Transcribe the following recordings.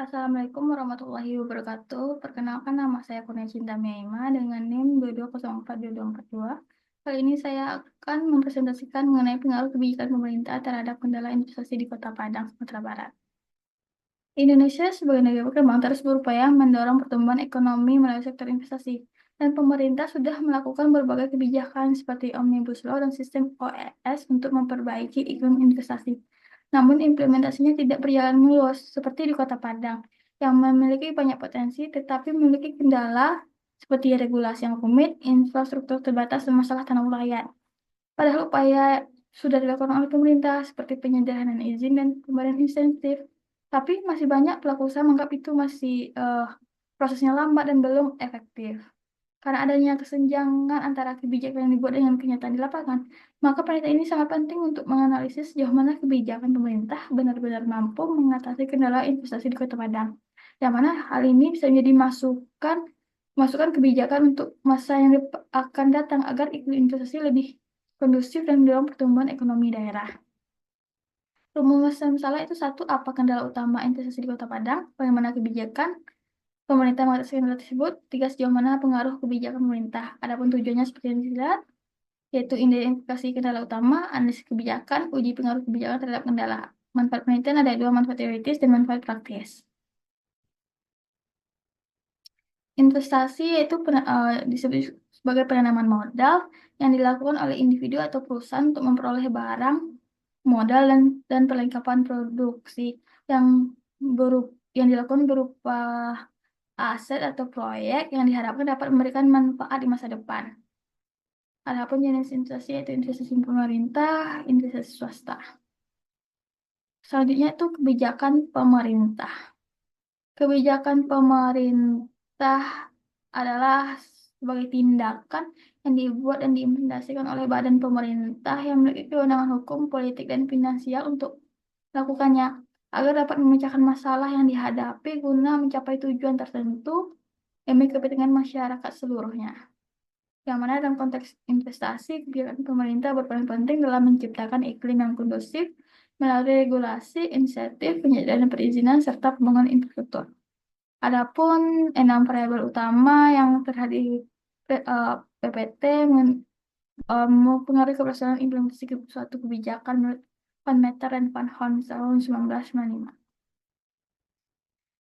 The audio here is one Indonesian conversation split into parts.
Assalamualaikum warahmatullahi wabarakatuh. Perkenalkan nama saya Kurnia Cinta Miaima dengan NIM 22042242. Kali ini saya akan mempresentasikan mengenai pengaruh kebijakan pemerintah terhadap kendala investasi di Kota Padang, Sumatera Barat. Indonesia sebagai negara berkembang terus berupaya mendorong pertumbuhan ekonomi melalui sektor investasi, dan pemerintah sudah melakukan berbagai kebijakan seperti Omnibus Law dan sistem OES untuk memperbaiki iklim investasi. Namun implementasinya tidak berjalan mulus seperti di Kota Padang yang memiliki banyak potensi tetapi memiliki kendala seperti regulasi yang rumit, infrastruktur terbatas, dan masalah tanah wilayah. Padahal upaya sudah dilakukan oleh pemerintah seperti penyederhanaan izin dan pemberian insentif, tapi masih banyak pelaku usaha menganggap itu masih prosesnya lambat dan belum efektif. Karena adanya kesenjangan antara kebijakan yang dibuat dengan kenyataan di lapangan, maka penelitian ini sangat penting untuk menganalisis sejauh mana kebijakan pemerintah benar-benar mampu mengatasi kendala investasi di Kota Padang. Yang mana hal ini bisa menjadi masukan kebijakan untuk masa yang akan datang agar iklim investasi lebih kondusif dan mendorong pertumbuhan ekonomi daerah. Rumusan masalah itu satu, apa kendala utama investasi di Kota Padang, bagaimana kebijakan pemerintah mengatasi kendala tersebut, tiga, sejauh mana pengaruh kebijakan pemerintah. Adapun tujuannya seperti yang dilihat, yaitu identifikasi kendala utama, analisis kebijakan, uji pengaruh kebijakan terhadap kendala. Manfaat penelitian ada dua, manfaat teoritis dan manfaat praktis. Investasi yaitu disebut sebagai penanaman modal yang dilakukan oleh individu atau perusahaan untuk memperoleh barang, modal, dan perlengkapan produksi yang yang dilakukan berupa aset atau proyek yang diharapkan dapat memberikan manfaat di masa depan. Adapun jenis investasi yaitu investasi pemerintah, investasi swasta. Selanjutnya itu kebijakan pemerintah. Kebijakan pemerintah adalah sebagai tindakan yang dibuat dan diimplementasikan oleh badan pemerintah yang memiliki kewenangan hukum, politik, dan finansial untuk melakukannya agar dapat memecahkan masalah yang dihadapi guna mencapai tujuan tertentu demi kepentingan masyarakat seluruhnya. Yang mana dalam konteks investasi, kebijakan pemerintah berperan penting dalam menciptakan iklim yang kondusif melalui regulasi, insentif, penyediaan perizinan, serta pembangunan infrastruktur. Adapun enam variabel utama yang terhadap PPT mempengaruhi keberhasilan implementasi suatu kebijakan menurut Van Meter dan Van Horn tahun 1995.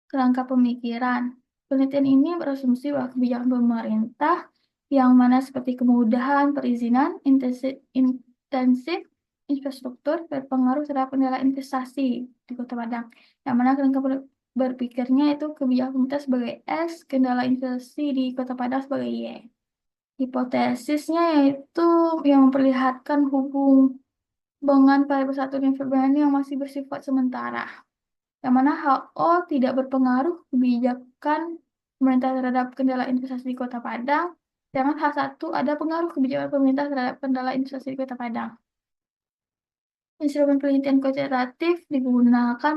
Kerangka pemikiran. Penelitian ini berasumsi bahwa kebijakan pemerintah yang mana seperti kemudahan perizinan, intensif infrastruktur berpengaruh terhadap kendala investasi di Kota Padang. Yang mana kerangka berpikirnya itu kebijakan pemerintah sebagai S, kendala investasi di Kota Padang sebagai Y. Hipotesisnya yaitu yang memperlihatkan hubungan pada persatuan dan perubahan yang masih bersifat sementara, yang mana HO tidak berpengaruh kebijakan pemerintah terhadap kendala investasi di Kota Padang, sedangkan H1 ada pengaruh kebijakan pemerintah terhadap kendala investasi di Kota Padang. Instrumen penelitian kuantitatif digunakan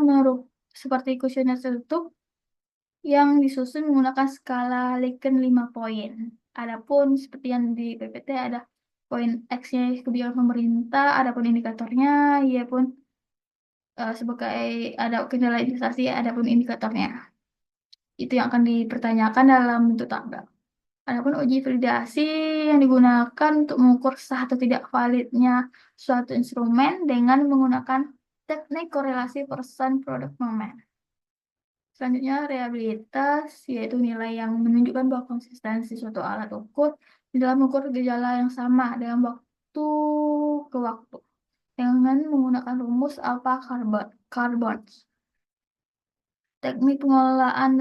seperti kuesioner tertutup yang disusun menggunakan skala Likert 5 poin. Adapun seperti yang di PPT ada poin X-nya kebijakan pemerintah, adapun indikatornya, Y pun sebagai ada kendala investasi, adapun indikatornya. Itu yang akan dipertanyakan dalam bentuk tabel. Adapun uji validasi yang digunakan untuk mengukur sah atau tidak validnya suatu instrumen dengan menggunakan teknik korelasi persen product moment. Selanjutnya, reliabilitas, yaitu nilai yang menunjukkan bahwa konsistensi suatu alat ukur di dalam mengukur gejala yang sama dalam waktu ke waktu dengan menggunakan rumus alpha carbon. Teknik pengelolaan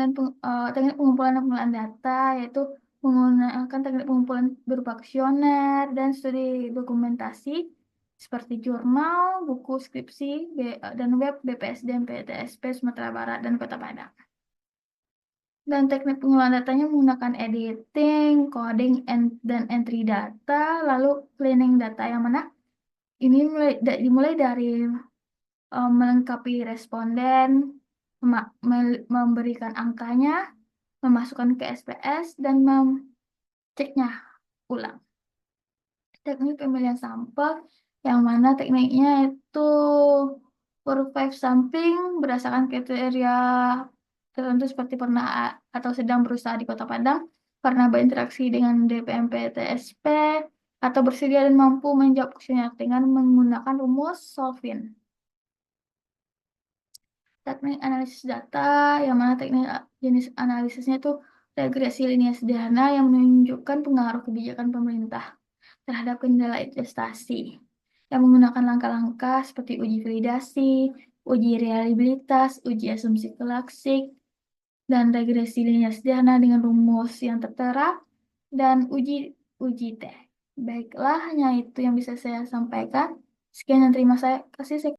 teknik pengumpulan dan pengelolaan data, yaitu menggunakan teknik pengumpulan berupa kuesioner dan studi dokumentasi seperti jurnal, buku skripsi, dan web BPSDM, PTSP, Sumatera Barat, dan Kota Padang. Dan teknik pengelolaan datanya menggunakan editing, coding, dan entry data, lalu cleaning data, yang mana ini dimulai dari melengkapi responden, memberikan angkanya, memasukkan ke SPS, dan mengeceknya ulang. Teknik pemilihan sampel, yang mana tekniknya itu survei sampling berdasarkan kriteria tertentu seperti pernah atau sedang berusaha di Kota Padang, pernah berinteraksi dengan DPMP TSP, atau bersedia dan mampu menjawab kuesioner dengan menggunakan rumus Solvin. Teknik analisis data, yang mana teknik jenis analisisnya itu regresi linear sederhana yang menunjukkan pengaruh kebijakan pemerintah terhadap kendala investasi, yang menggunakan langkah-langkah seperti uji validasi, uji reliabilitas, uji asumsi klasik, dan regresi linear sederhana dengan rumus yang tertera, dan uji T. Baiklah, hanya itu yang bisa saya sampaikan. Sekian dan terima kasih.